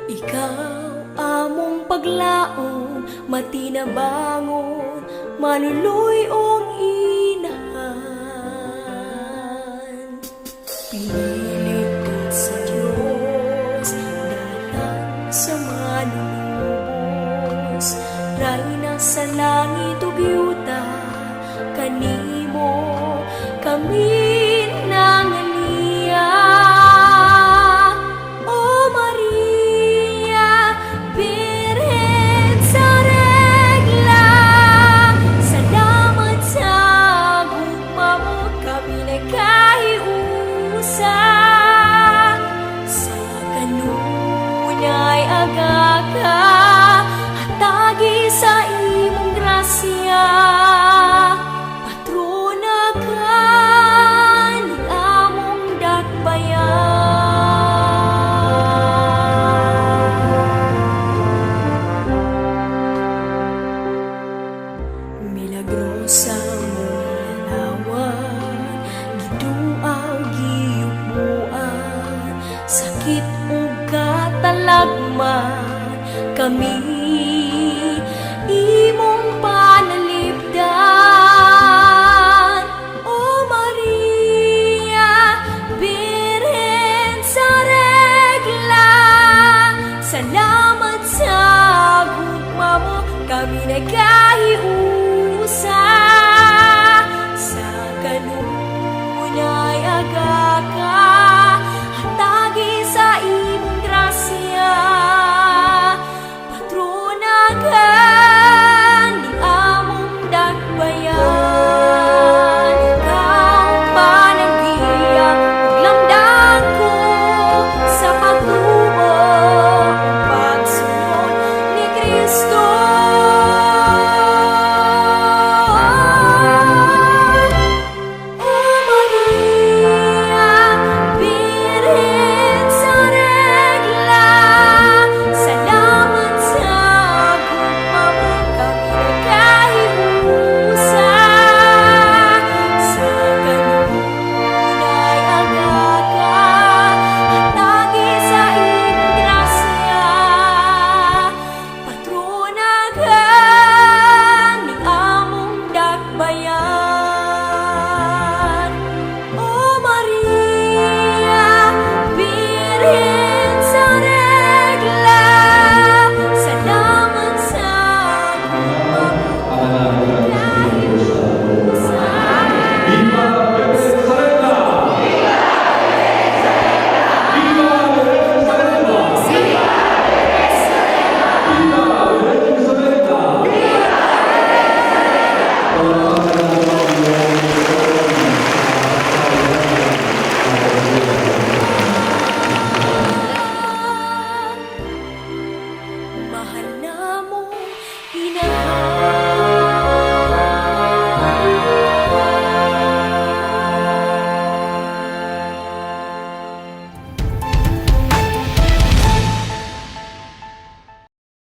Ikaw among paglaom, matinabangon, manuluy-ong inahan. Pinilit ka sa Diyos, datang sa manunubos, rayna sa langit ug yuta, kanimo kami nanganiya. O Maria, Birhen sa regla, salamat sa gugma mo, kami nagkahiusa. Sa kanunay agaka, hatagi sa imong grasya. Patrona ka ng among dakbayan. Milagrosa mong larawan, giduaw giyupuan, sakit ug katalagman, kami imong panalipdan. O Maria, Birhen sa regla, salamat sa gugma mo, kami